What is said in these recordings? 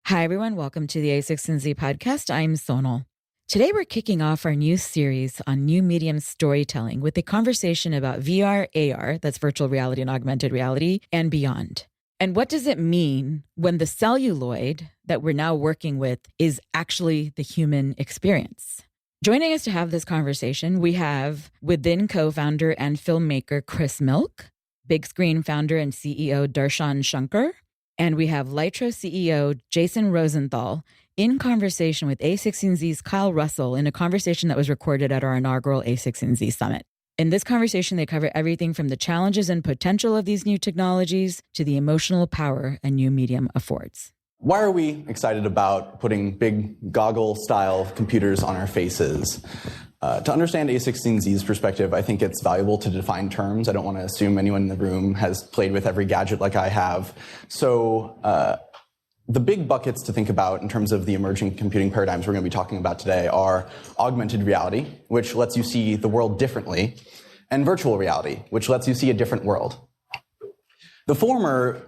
Hi, everyone. Welcome to the a16z podcast. I'm Sonal. Today, we're kicking off our new series on new medium storytelling with a conversation about VR, AR, that's virtual reality and augmented reality, and beyond. And what does it mean when the celluloid that we're now working with is actually the human experience? Joining us to have this conversation, we have Within co-founder and filmmaker Chris Milk, Big Screen founder and CEO Darshan Shankar, and we have Lytro CEO Jason Rosenthal in conversation with a16z's Kyle Russell in a conversation that was recorded at our inaugural a16z summit. In this conversation, they cover everything from the challenges and potential of these new technologies to the emotional power a new medium affords. Why are we excited about putting big goggle-style computers on our faces? To understand a16z's perspective, I think it's valuable to define terms. I don't want to assume anyone in the room has played with every gadget like I have. So the big buckets to think about in terms of the emerging computing paradigms we're going to be talking about today are augmented reality, which lets you see the world differently, and virtual reality, which lets you see a different world. The former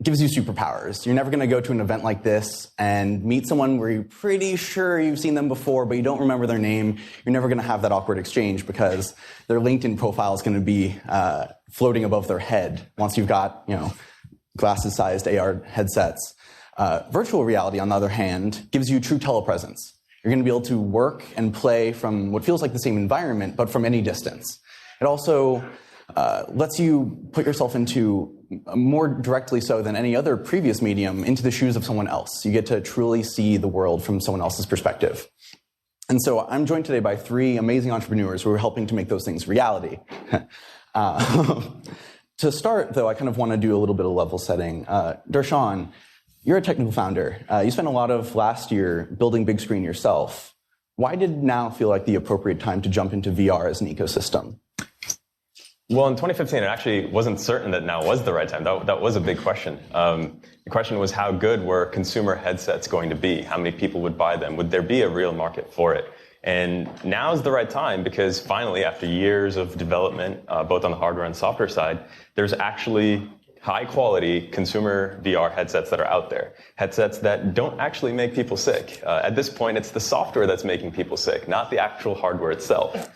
gives you superpowers. You're never going to go to an event like this and meet someone where you're pretty sure you've seen them before, but you don't remember their name. You're never going to have that awkward exchange because their LinkedIn profile is going to be floating above their head once you've got, glasses-sized AR headsets. Virtual reality, on the other hand, gives you true telepresence. You're going to be able to work and play from what feels like the same environment, but from any distance. It also lets you put yourself into, more directly so than any other previous medium, into the shoes of someone else. You get to truly see the world from someone else's perspective. And so I'm joined today by three amazing entrepreneurs who are helping to make those things reality. To start, though, I kind of want to do a little bit of level setting. Darshan, you're a technical founder. You spent a lot of last year building Big Screen yourself. Why did now feel like the appropriate time to jump into VR as an ecosystem? Well, in 2015, it actually wasn't certain that now was the right time. That was a big question. The question was, how good were consumer headsets going to be? How many people would buy them? Would there be a real market for it? And now is the right time because finally, after years of development, both on the hardware and software side, there's actually high-quality consumer VR headsets that are out there. Headsets that don't actually make people sick. At this point, it's the software that's making people sick, not the actual hardware itself.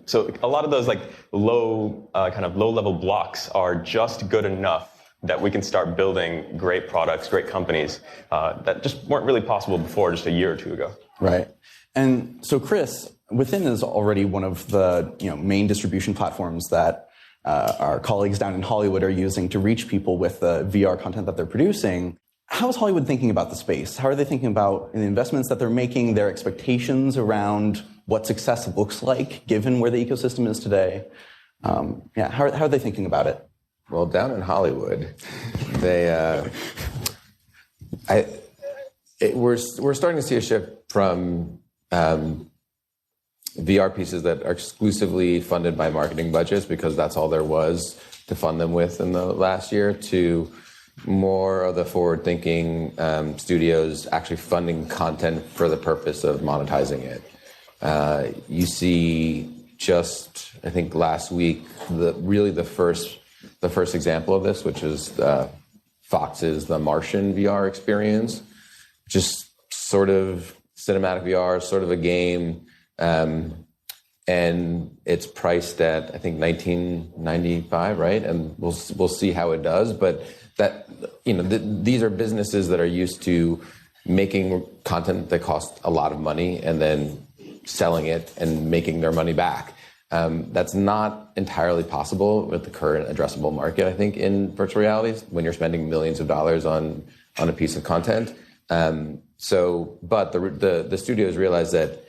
So a lot of those low-level blocks are just good enough that we can start building great products, great companies that just weren't really possible before just a year or two ago. Right. And so Chris, Within is already one of the main distribution platforms that our colleagues down in Hollywood are using to reach people with the VR content that they're producing. How is Hollywood thinking about the space? How are they thinking about the investments that they're making, their expectations around what success looks like, given where the ecosystem is today? How are they thinking about it? Well, down in Hollywood, we're starting to see a shift from VR pieces that are exclusively funded by marketing budgets, because that's all there was to fund them with in the last year, to more of the forward-thinking studios actually funding content for the purpose of monetizing it. You see, just I think last week, the first example of this, which is Fox's The Martian VR experience, just sort of cinematic VR, sort of a game, and it's priced at I think $19.95, right? And we'll see how it does, but that these are businesses that are used to making content that costs a lot of money and then selling it and making their money back. That's not entirely possible with the current addressable market, I think, in virtual realities, when you're spending millions of dollars on a piece of content. But the studios realize that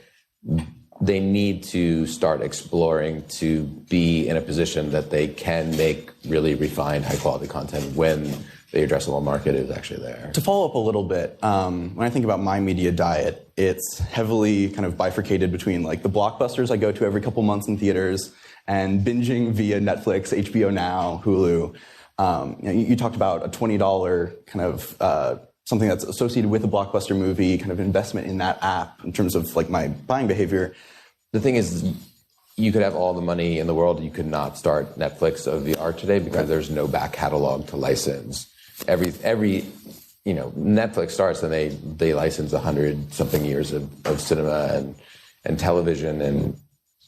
they need to start exploring to be in a position that they can make really refined, high-quality content when the addressable market is actually there. To follow up a little bit, when I think about my media diet, it's heavily kind of bifurcated between like the blockbusters I go to every couple months in theaters and binging via Netflix, HBO Now, Hulu. You talked about a $20 kind of something that's associated with a blockbuster movie, kind of investment in that app in terms of like my buying behavior. The thing is, you could have all the money in the world, you could not start Netflix of VR today because there's no back catalog to license. Every Netflix starts and they license 100 something years of cinema and television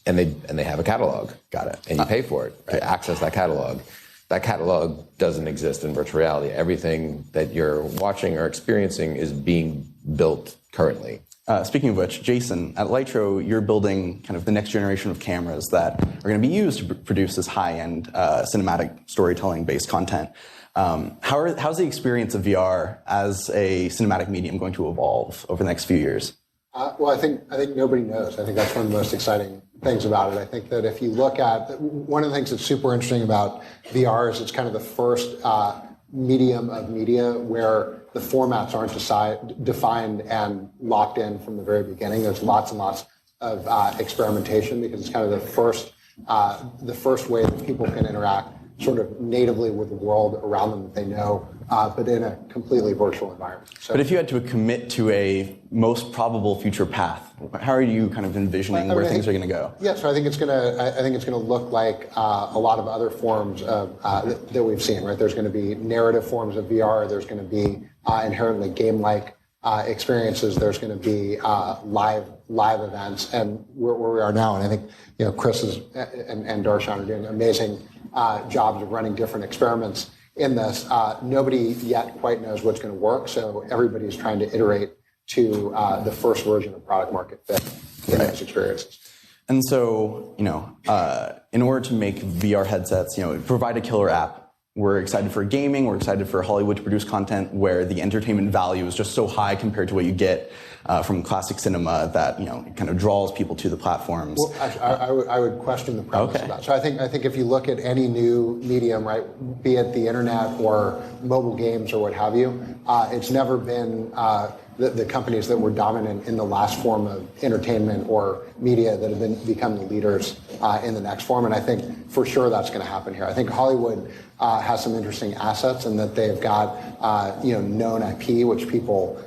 and they have a catalog. Got it. And you pay for it to access that catalog. That catalog doesn't exist in virtual reality. Everything that you're watching or experiencing is being built currently. Speaking of which, Jason, at Lytro, you're building kind of the next generation of cameras that are going to be used to produce this high-end cinematic storytelling-based content. How's the experience of VR as a cinematic medium going to evolve over the next few years? Well, I think nobody knows. I think that's one of the most exciting things about it. I think that if you look at one of the things that's super interesting about VR is it's kind of the first medium of media where the formats aren't defined and locked in from the very beginning. There's lots and lots of experimentation because it's kind of the first way that people can interact sort of natively with the world around them that they know, but in a completely virtual environment. So, but if you had to commit to a most probable future path, how are you kind of envisioning where things are going to go? Yeah, so I think it's going to look like a lot of other forms of that we've seen. Right, there's going to be narrative forms of VR. There's going to be inherently game-like experiences. There's going to be live events, and where we are now. And I think Chris and Darshan are doing amazing jobs of running different experiments in this. Nobody yet quite knows what's going to work, so everybody's trying to iterate to the first version of product market fit in those experiences. And so, in order to make VR headsets, provide a killer app, we're excited for gaming, we're excited for Hollywood to produce content where the entertainment value is just so high compared to what you get from classic cinema that, it kind of draws people to the platforms. Well, actually, I would question the premise of that. So I think if you look at any new medium, right, be it the internet or mobile games or what have you, it's never been the companies that were dominant in the last form of entertainment or media that have become the leaders in the next form. And I think for sure that's going to happen here. I think Hollywood has some interesting assets and that they've got known IP, which people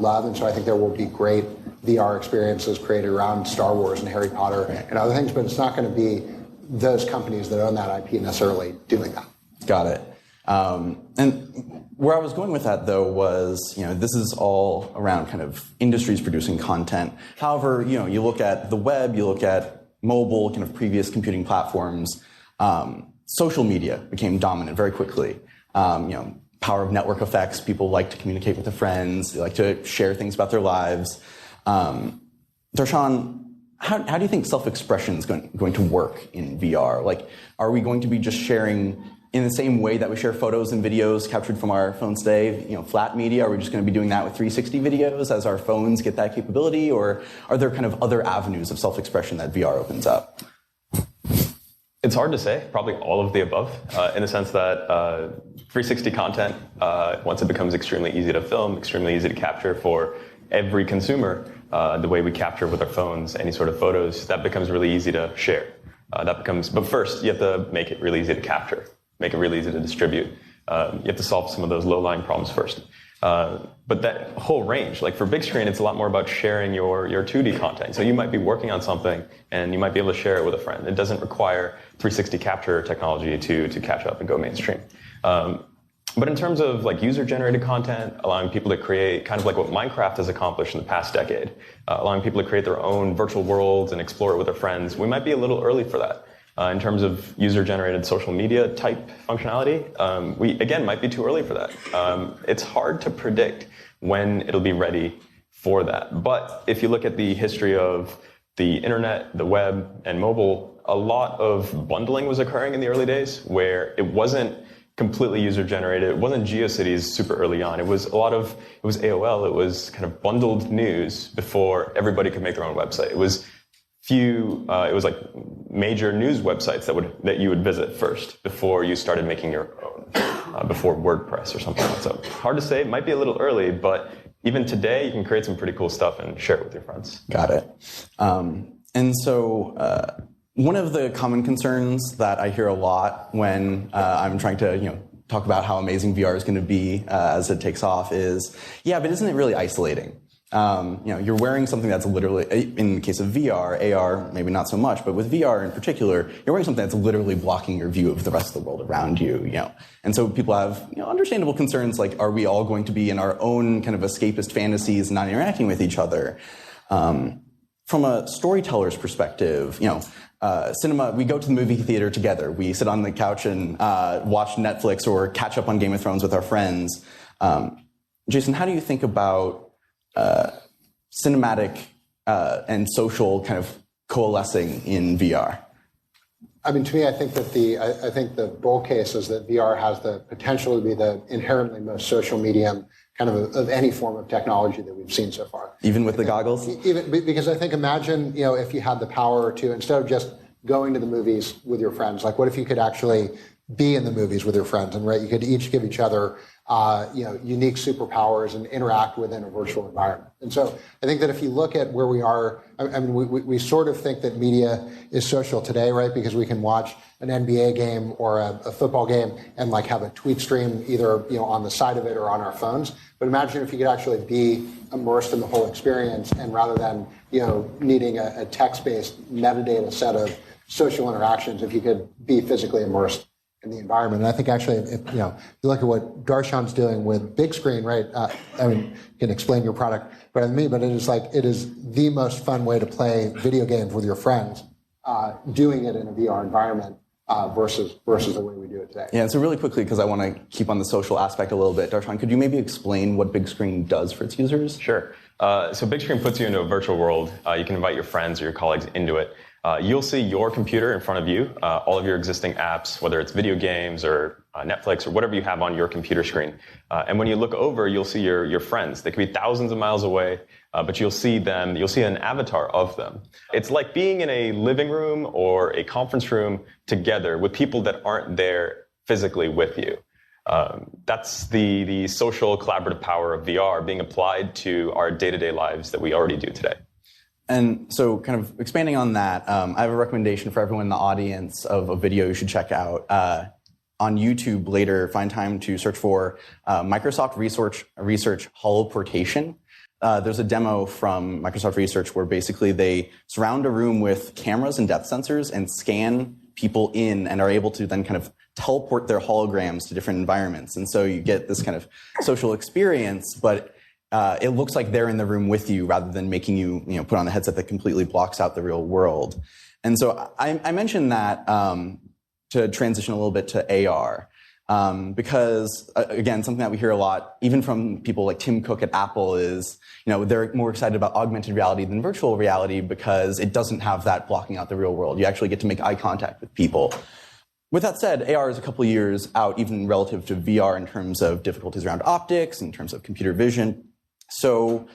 love. And so I think there will be great VR experiences created around Star Wars and Harry Potter and other things, but it's not going to be those companies that own that IP necessarily doing that. Got it. And where I was going with that, though, was, this is all around kind of industries producing content. However, you look at the web, you look at mobile, kind of previous computing platforms, social media became dominant very quickly. Power of network effects, people like to communicate with their friends, they like to share things about their lives. Darshan, how do you think self-expression is going to work in VR? Like, are we going to be just sharing in the same way that we share photos and videos captured from our phones today, flat media? Are we just going to be doing that with 360 videos as our phones get that capability? Or are there kind of other avenues of self-expression that VR opens up? It's hard to say, probably all of the above, in the sense that 360 content, once it becomes extremely easy to film, extremely easy to capture for every consumer, the way we capture with our phones, any sort of photos, that becomes really easy to share. But first, you have to make it really easy to capture, make it really easy to distribute. You have to solve some of those low-lying problems first. But that whole range, like for big screen, it's a lot more about sharing your 2D content. So you might be working on something and you might be able to share it with a friend. It doesn't require 360 capture technology to catch up and go mainstream. But in terms of like user-generated content, allowing people to create kind of like what Minecraft has accomplished in the past decade, allowing people to create their own virtual worlds and explore it with their friends, we might be a little early for that. In terms of user-generated social media type functionality, we, again, might be too early for that. It's hard to predict when it'll be ready for that. But if you look at the history of the internet, the web, and mobile, a lot of bundling was occurring in the early days where it wasn't completely user-generated. It wasn't GeoCities super early on. It was AOL. It was kind of bundled news before everybody could make their own website. It was like major news websites that you would visit first before you started making your own, before WordPress or something like that. So hard to say, it might be a little early, but even today you can create some pretty cool stuff and share it with your friends. Got it. And so one of the common concerns that I hear a lot when I'm trying to talk about how amazing VR is going to be as it takes off is, yeah, but isn't it really isolating? You're wearing something that's literally, in the case of VR, AR, maybe not so much, but with VR in particular, you're wearing something that's literally blocking your view of the rest of the world around you, And so people have, understandable concerns like, are we all going to be in our own kind of escapist fantasies, not interacting with each other? From a storyteller's perspective, cinema, we go to the movie theater together. We sit on the couch and watch Netflix or catch up on Game of Thrones with our friends. Jason, how do you think about cinematic and social kind of coalescing in VR? I mean, to me, I think that the bull case is that VR has the potential to be the inherently most social medium kind of any form of technology that we've seen so far. Even with the goggles? Even because I think, imagine, if you had the power to, instead of just going to the movies with your friends, like what if you could actually be in the movies with your friends, and you could each give each other unique superpowers and interact within a virtual environment. And so I think that if you look at where we are, I mean, we sort of think that media is social today, right? Because we can watch an NBA game or a football game and like have a tweet stream either, on the side of it or on our phones. But imagine if you could actually be immersed in the whole experience, and rather than, needing a text-based metadata set of social interactions, if you could be physically immersed in the environment. And I think actually, if you look at what Darshan's doing with big screen, right? I mean, you can explain your product better than me, but it is the most fun way to play video games with your friends, doing it in a VR environment versus the way we do it today. Yeah, and so really quickly, because I want to keep on the social aspect a little bit, Darshan, could you maybe explain what big screen does for its users? Sure. So big screen puts you into a virtual world. You can invite your friends or your colleagues into it. You'll see your computer in front of you, all of your existing apps, whether it's video games or Netflix or whatever you have on your computer screen. And when you look over, you'll see your friends. They could be thousands of miles away, but you'll see them. You'll see an avatar of them. It's like being in a living room or a conference room together with people that aren't there physically with you. That's the social collaborative power of VR being applied to our day-to-day lives that we already do today. And so kind of expanding on that, I have a recommendation for everyone in the audience of a video you should check out. On YouTube later, find time to search for Microsoft Research holoportation. There's a demo from Microsoft Research where basically they surround a room with cameras and depth sensors and scan people in and are able to then kind of teleport their holograms to different environments. And so you get this kind of social experience, but it looks like they're in the room with you rather than making you, put on a headset that completely blocks out the real world. And so I mentioned that to transition a little bit to AR, because again, something that we hear a lot, even from people like Tim Cook at Apple, is they're more excited about augmented reality than virtual reality because it doesn't have that blocking out the real world. You actually get to make eye contact with people. With that said, AR is a couple of years out, even relative to VR, in terms of difficulties around optics, in terms of computer vision. So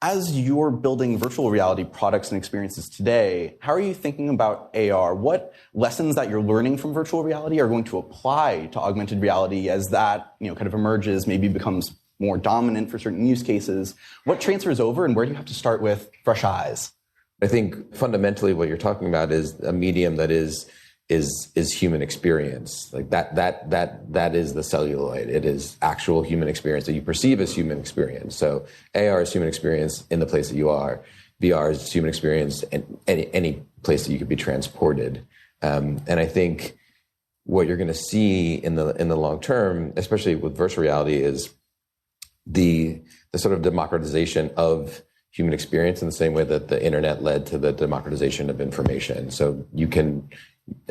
as you're building virtual reality products and experiences today, how are you thinking about AR? What lessons that you're learning from virtual reality are going to apply to augmented reality as that kind of emerges, maybe becomes more dominant for certain use cases? What transfers over, and where do you have to start with fresh eyes? I think fundamentally what you're talking about is a medium that is human experience. Like that is the celluloid. It is actual human experience that you perceive as human experience. So AR is human experience in the place that you are. VR is human experience in any place that you could be transported. And I think what you're going to see in the long term, especially with virtual reality, is the sort of democratization of human experience in the same way that the internet led to the democratization of information. So you can,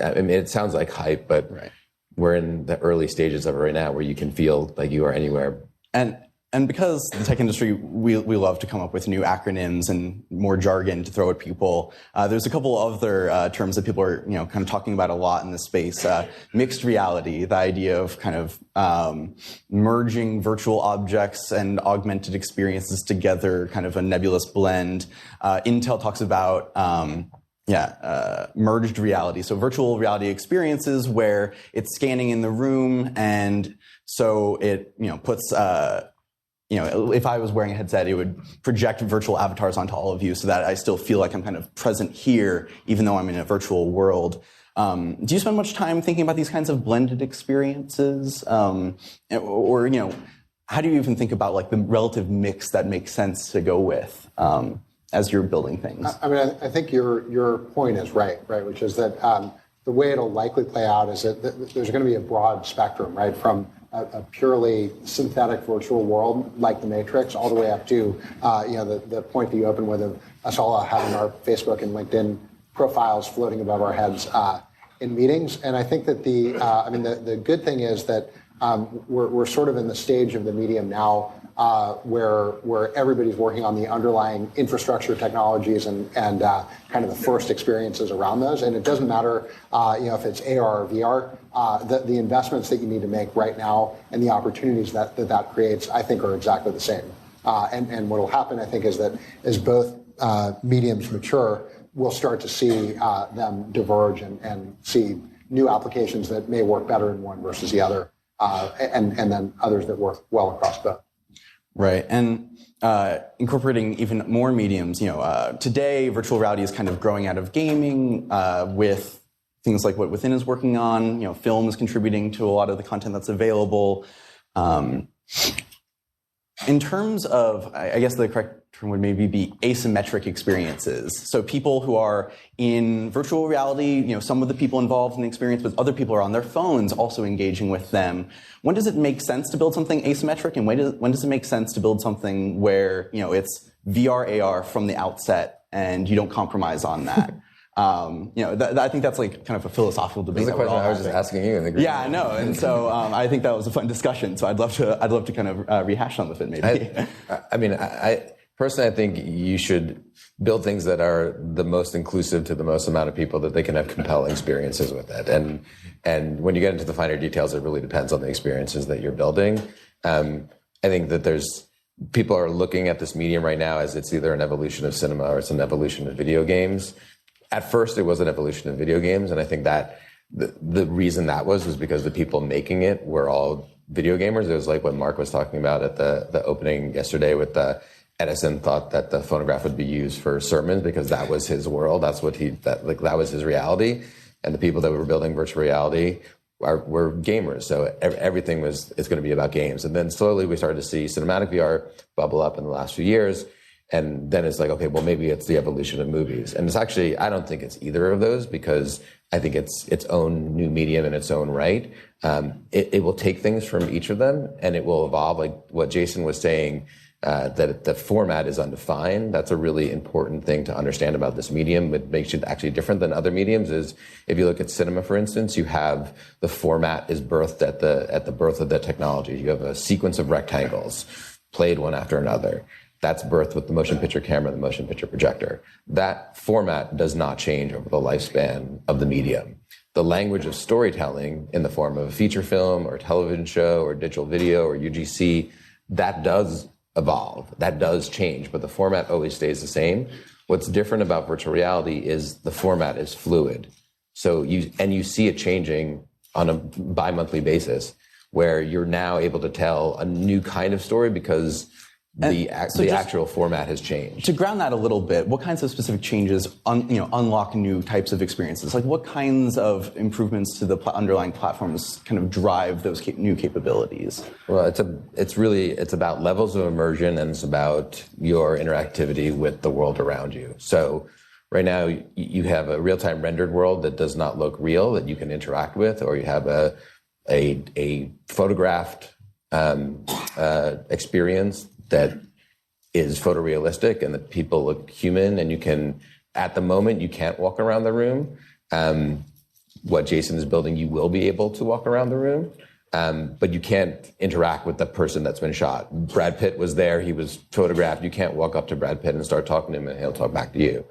I mean, it sounds like hype, but right. We're in the early stages of it right now where you can feel like you are anywhere. And because the tech industry, we love to come up with new acronyms and more jargon to throw at people. There's a couple other terms that people are kind of talking about a lot in this space. Mixed reality, the idea of kind of merging virtual objects and augmented experiences together, kind of a nebulous blend. Intel talks about merged reality. So virtual reality experiences where it's scanning in the room, and so it puts if I was wearing a headset, it would project virtual avatars onto all of you so that I still feel like I'm kind of present here, even though I'm in a virtual world. Do you spend much time thinking about these kinds of blended experiences? Or how do you even think about like the relative mix that makes sense to go with as you're building things? I mean, I think your point is right, which is that the way it'll likely play out is that there's going to be a broad spectrum, right, from a purely synthetic virtual world like the Matrix, all the way up to the point that you opened with of us all having our Facebook and LinkedIn profiles floating above our heads in meetings. And I think that the good thing is that we're sort of in the stage of the medium now where everybody's working on the underlying infrastructure technologies and kind of the first experiences around those. And it doesn't matter if it's AR or VR. The investments that you need to make right now and the opportunities that creates, I think, are exactly the same. And what will happen, I think, is that as both mediums mature, we'll start to see them diverge and see new applications that may work better in one versus the other, and then others that work well across both. Right, and incorporating even more mediums. Today virtual reality is kind of growing out of gaming with things like what Within is working on. Film is contributing to a lot of the content that's available. In terms of, I guess the correct term would maybe be asymmetric experiences. So people who are in virtual reality, some of the people involved in the experience, but other people are on their phones also engaging with them. When does it make sense to build something asymmetric, and when does it make sense to build something where it's VR, AR from the outset, and you don't compromise on that? I think that's like kind of a philosophical debate. That's a question I was just asking you. Yeah, I know, and so I think that was a fun discussion. So I'd love to kind of rehash some of it, maybe. I personally, I think you should build things that are the most inclusive to the most amount of people that they can have compelling experiences with it. And when you get into the finer details, it really depends on the experiences that you're building. I think that people are looking at this medium right now as it's either an evolution of cinema or it's an evolution of video games. At first, it was an evolution of video games, and I think that the reason that was because the people making it were all video gamers. It was like what Mark was talking about at the opening yesterday with Edison thought that the phonograph would be used for sermons because that was his world. That was his reality. And the people that were building virtual reality were gamers. So everything it's going to be about games. And then slowly we started to see cinematic VR bubble up in the last few years. And then it's like, okay, well, maybe it's the evolution of movies. And it's actually, I don't think it's either of those because I think it's its own new medium in its own right. It will take things from each of them and it will evolve. Like what Jason was saying, that the format is undefined. That's a really important thing to understand about this medium. What makes it actually different than other mediums is if you look at cinema, for instance, you have the format is birthed at the birth of the technology. You have a sequence of rectangles played one after another. That's birthed with the motion picture camera, the motion picture projector. That format does not change over the lifespan of the medium. The language of storytelling in the form of a feature film or a television show or digital video or UGC, that does evolve, that does change, but the format always stays the same. What's different about virtual reality is the format is fluid. So you see it changing on a bi-monthly basis where you're now able to tell a new kind of story because the actual format has changed. To ground that a little bit, what kinds of specific changes unlock new types of experiences? Like what kinds of improvements to the underlying platforms kind of drive those new capabilities? Well, it's about levels of immersion and it's about your interactivity with the world around you. So right now you have a real-time rendered world that does not look real that you can interact with, or you have a photographed experience that is photorealistic and that people look human and you can, at the moment, you can't walk around the room. What Jason is building, you will be able to walk around the room, but you can't interact with the person that's been shot. Brad Pitt was there, he was photographed. You can't walk up to Brad Pitt and start talking to him and he'll talk back to you.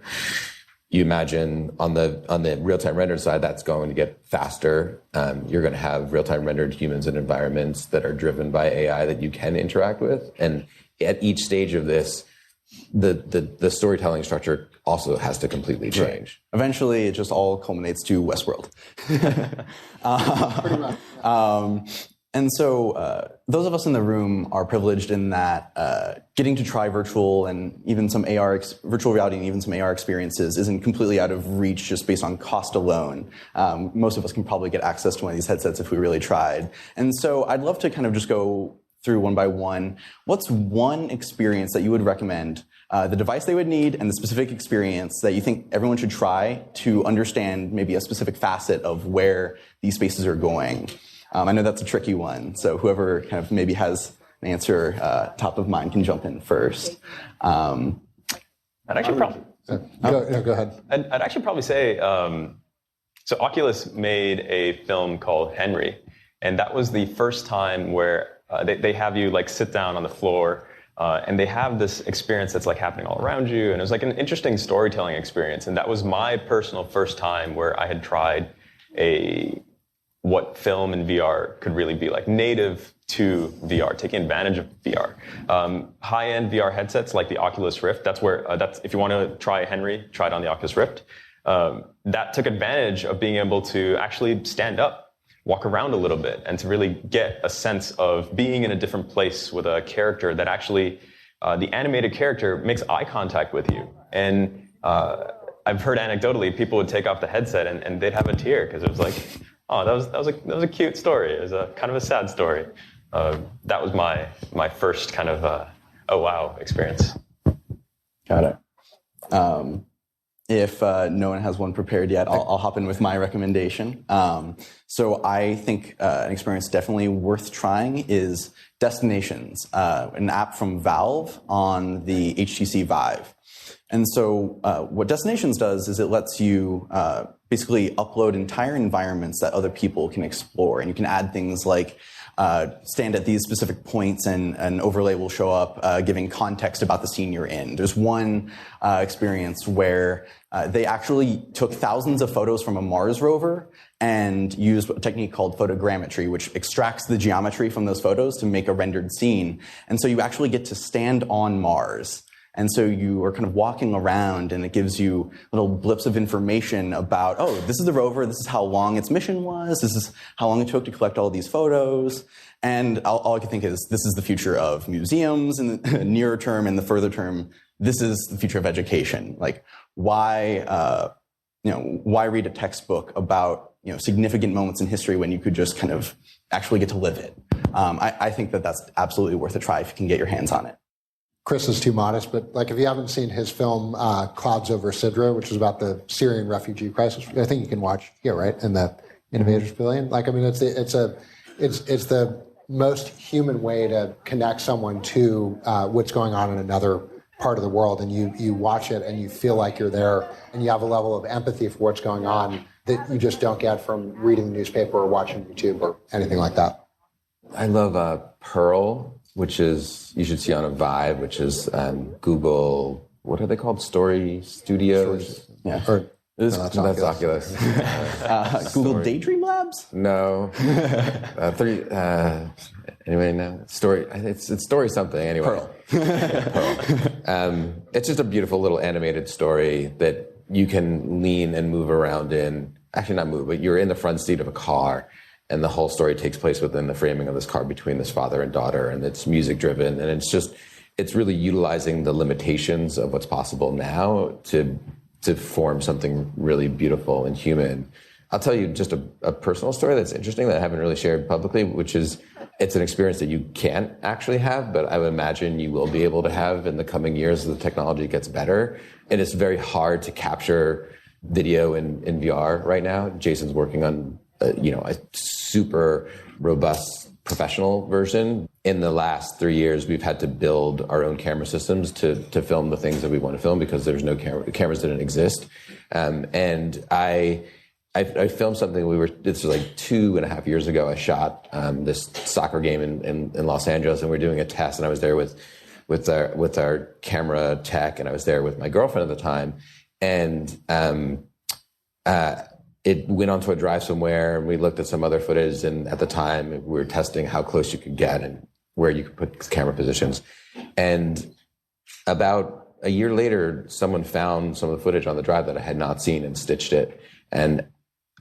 You imagine on the real-time rendered side, that's going to get faster. You're going to have real-time rendered humans in environments that are driven by AI that you can interact with. And at each stage of this, the storytelling structure also has to completely change. Right. Eventually, it just all culminates to Westworld. Pretty much. And so those of us in the room are privileged in that getting to try virtual and even some virtual reality and even some AR experiences isn't completely out of reach just based on cost alone. Most of us can probably get access to one of these headsets if we really tried. And so I'd love to kind of just go through one by one. What's one experience that you would recommend, the device they would need and the specific experience that you think everyone should try to understand maybe a specific facet of where these spaces are going? I know that's a tricky one, so whoever kind of maybe has an answer top of mind can jump in first. I'd actually probably... Go ahead. I'd actually probably say, so Oculus made a film called Henry, and that was the first time where they have you like sit down on the floor, and they have this experience that's like happening all around you, and it was like an interesting storytelling experience, and that was my personal first time where I had tried what film and VR could really be like, native to VR, taking advantage of VR. High-end VR headsets like the Oculus Rift, that's if you want to try Henry, try it on the Oculus Rift. That took advantage of being able to actually stand up, walk around a little bit, and to really get a sense of being in a different place with a character that actually, the animated character makes eye contact with you. And I've heard anecdotally, people would take off the headset and they'd have a tear because it was like, oh, that was a cute story. It was a kind of a sad story. That was my first kind of oh wow experience. Got it. If no one has one prepared yet, I'll hop in with my recommendation. So I think an experience definitely worth trying is Destinations, an app from Valve on the HTC Vive. And so what Destinations does is it lets you basically upload entire environments that other people can explore. And you can add things like stand at these specific points and an overlay will show up giving context about the scene you're in. There's one experience where they actually took thousands of photos from a Mars rover and used a technique called photogrammetry, which extracts the geometry from those photos to make a rendered scene. And so you actually get to stand on Mars. And so you are kind of walking around and it gives you little blips of information about, oh, this is the rover, this is how long its mission was, this is how long it took to collect all of these photos. And all I can think is this is the future of museums in the nearer term, and the further term, this is the future of education. Like why read a textbook about significant moments in history when you could just kind of actually get to live it? I think that that's absolutely worth a try if you can get your hands on it. Chris is too modest, but like if you haven't seen his film Clouds Over Sidra, which was about the Syrian refugee crisis, I think you can watch here, right, in the Innovators Pavilion. Like, I mean, it's the most human way to connect someone to what's going on in another part of the world, and you watch it and you feel like you're there, and you have a level of empathy for what's going on that you just don't get from reading the newspaper or watching YouTube or anything like that. I love Pearl, which is, you should see on a Vive, which is Google, what are they called? Story Studios? Yeah. Or, no, that's Oculus. Google Daydream Labs? No. Anyway, no. Story, it's Story something, anyway. Pearl. Pearl. It's just a beautiful little animated story that you can lean and move around in. Actually, not move, but you're in the front seat of a car, and the whole story takes place within the framing of this car between this father and daughter, and it's music driven, and it's really utilizing the limitations of what's possible now to form something really beautiful and human. I'll tell you just a personal story that's interesting that I haven't really shared publicly, which is it's an experience that you can't actually have, but I would imagine you will be able to have in the coming years as the technology gets better. And it's very hard to capture video in VR right now. Jason's working on a super robust professional version. In the last 3 years, we've had to build our own camera systems to film the things that we want to film because there's no cameras didn't exist. And I filmed something this was like 2.5 years ago. I shot this soccer game in Los Angeles, and we were doing a test, and I was there with our camera tech, and I was there with my girlfriend at the time. And it went onto a drive somewhere, and we looked at some other footage, and at the time we were testing how close you could get and where you could put camera positions. And about a year later, someone found some of the footage on the drive that I had not seen and stitched it. And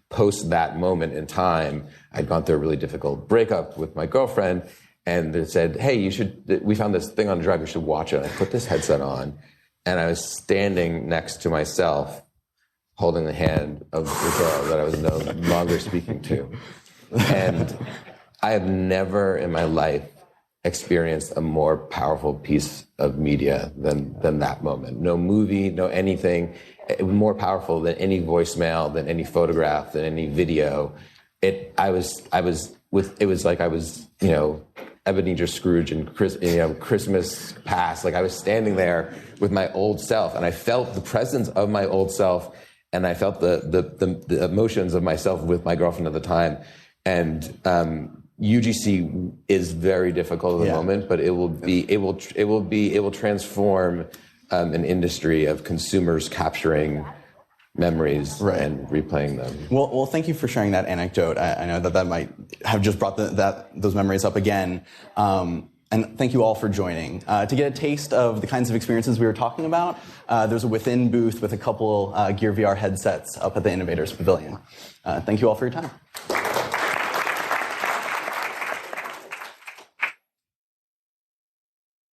post that moment in time, I'd gone through a really difficult breakup with my girlfriend, and they said, hey, we found this thing on the drive, you should watch it. And I put this headset on, and I was standing next to myself, holding the hand of the girl that I was no longer speaking to. And I have never in my life experienced a more powerful piece of media than that moment. No movie, no anything. It was more powerful than any voicemail, than any photograph, than any video. It was like I was, Ebenezer Scrooge and Christmas Past. Like I was standing there with my old self, and I felt the presence of my old self, and I felt the emotions of myself with my girlfriend at the time. And UGC is very difficult at the moment, but it will transform an industry of consumers capturing memories and replaying them. Well, thank you for sharing that anecdote. I know that might have just brought those memories up again. And thank you all for joining. To get a taste of the kinds of experiences we were talking about, there's a within booth with a couple Gear VR headsets up at the Innovators Pavilion. Thank you all for your time.